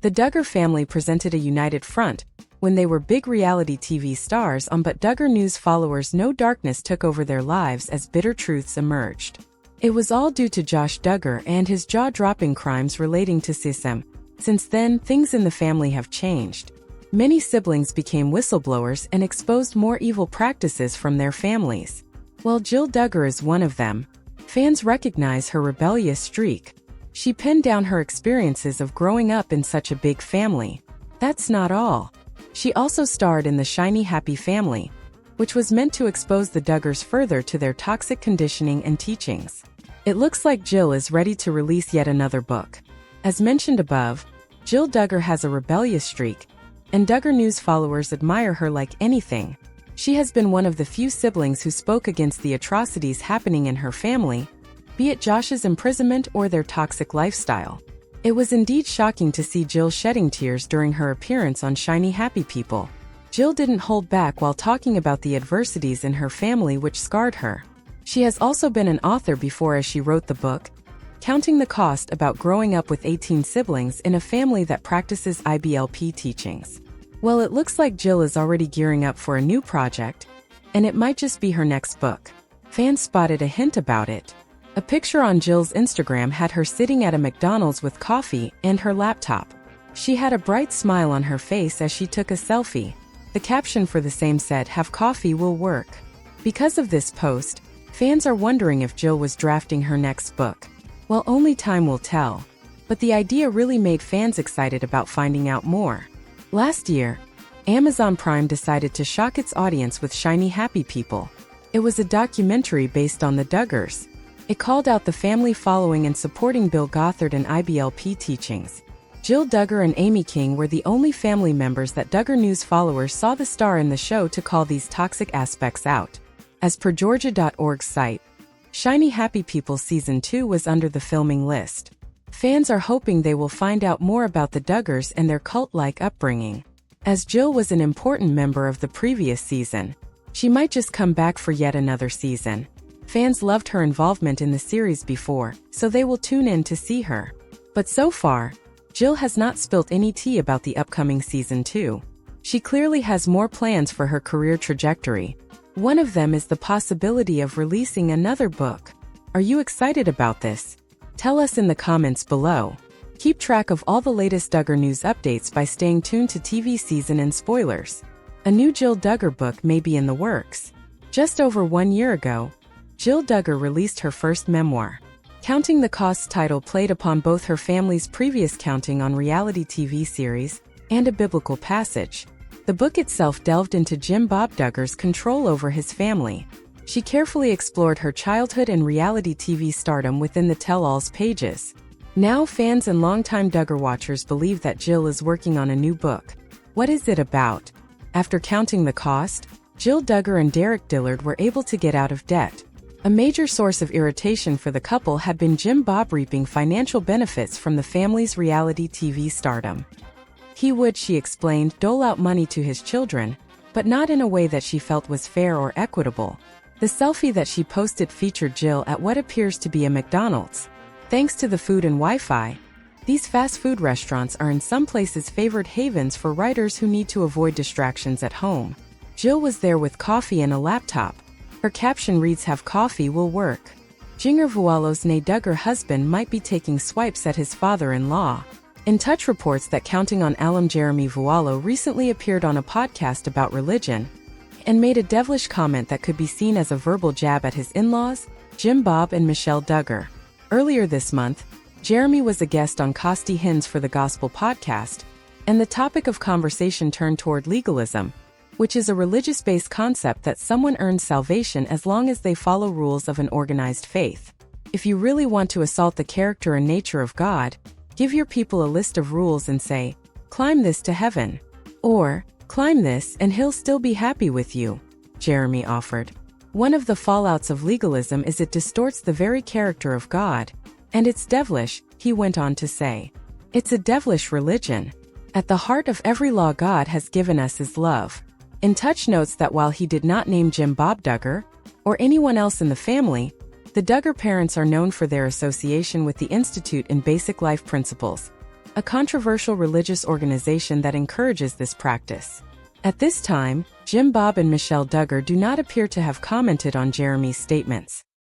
The Duggar family presented a united front when they were big reality TV stars on, but Duggar News followers know darkness took over their lives as bitter truths emerged. It was all due to Josh Duggar and his jaw-dropping crimes relating to CSM. Since then, things in the family have changed. Many siblings became whistleblowers and exposed more evil practices from their families. While Jill Duggar is one of them, fans recognize her rebellious streak. She penned down her experiences of growing up in such a big family. That's not all. She also starred in The Shiny Happy Family, which was meant to expose the Duggars further to their toxic conditioning and teachings. It looks like Jill is ready to release yet another book. As mentioned above, Jill Duggar has a rebellious streak, and Duggar News followers admire her like anything. She has been one of the few siblings who spoke against the atrocities happening in her family, be it Josh's imprisonment or their toxic lifestyle. It was indeed shocking to see Jill shedding tears during her appearance on Shiny Happy People. Jill didn't hold back while talking about the adversities in her family which scarred her. She has also been an author before, as she wrote the book, Counting the Cost, about growing up with 18 siblings in a family that practices IBLP teachings. Well, it looks like Jill is already gearing up for a new project, and it might just be her next book. Fans spotted a hint about it. A picture on Jill's Instagram had her sitting at a McDonald's with coffee and her laptop. She had a bright smile on her face as she took a selfie. The caption for the same said, "Have coffee will work." Because of this post, fans are wondering if Jill was drafting her next book. Well, only time will tell. But the idea really made fans excited about finding out more. Last year, Amazon Prime decided to shock its audience with Shiny Happy People. It was a documentary based on the Duggars. It called out the family following and supporting Bill Gothard and IBLP teachings. Jill Duggar and Amy King were the only family members that Duggar News followers saw the star in the show to call these toxic aspects out. As per Georgia.org's site, Shiny Happy People Season 2 was under the filming list. Fans are hoping they will find out more about the Duggars and their cult-like upbringing. As Jill was an important member of the previous season, she might just come back for yet another season. Fans loved her involvement in the series before, so they will tune in to see her. But so far, Jill has not spilt any tea about the upcoming Season 2. She clearly has more plans for her career trajectory. One of them is the possibility of releasing another book. Are you excited about this? Tell us in the comments below. Keep track of all the latest Duggar News updates by staying tuned to TV season and spoilers. A new Jill Duggar book may be in the works. Just over 1 year ago, Jill Duggar released her first memoir. Counting the Cost title played upon both her family's previous counting on reality TV series and a biblical passage. The book itself delved into Jim Bob Duggar's control over his family. She carefully explored her childhood and reality TV stardom within the tell-all's pages. Now fans and longtime Duggar watchers believe that Jill is working on a new book. What is it about? After counting the cost, Jill Duggar and Derek Dillard were able to get out of debt. A major source of irritation for the couple had been Jim Bob reaping financial benefits from the family's reality TV stardom. He would, she explained, dole out money to his children, but not in a way that she felt was fair or equitable. The selfie that she posted featured Jill at what appears to be a McDonald's. Thanks to the food and Wi-Fi, these fast food restaurants are in some places favored havens for writers who need to avoid distractions at home. Jill was there with coffee and a laptop. Her caption reads, "Have coffee will work." Jinger Duggar's Duggar husband might be taking swipes at his father-in-law. In Touch reports that Counting on alum Jeremy Vuolo recently appeared on a podcast about religion and made a devilish comment that could be seen as a verbal jab at his in-laws, Jim Bob and Michelle Duggar. Earlier this month, Jeremy was a guest on Costi Hins for the Gospel podcast, and the topic of conversation turned toward legalism, which is a religious-based concept that someone earns salvation as long as they follow rules of an organized faith. If you really want to assault the character and nature of God, give your people a list of rules and say, "Climb this to heaven," or "Climb this and he'll still be happy with you," Jeremy offered. One of the fallouts of legalism is it distorts the very character of God, and it's devilish, he went on to say. It's a devilish religion. At the heart of every law God has given us is love. In Touch notes that while he did not name Jim Bob Duggar, or anyone else in the family, the Duggar parents are known for their association with the Institute in Basic Life Principles, a controversial religious organization that encourages this practice. At this time, Jim Bob and Michelle Duggar do not appear to have commented on Jeremy's statements.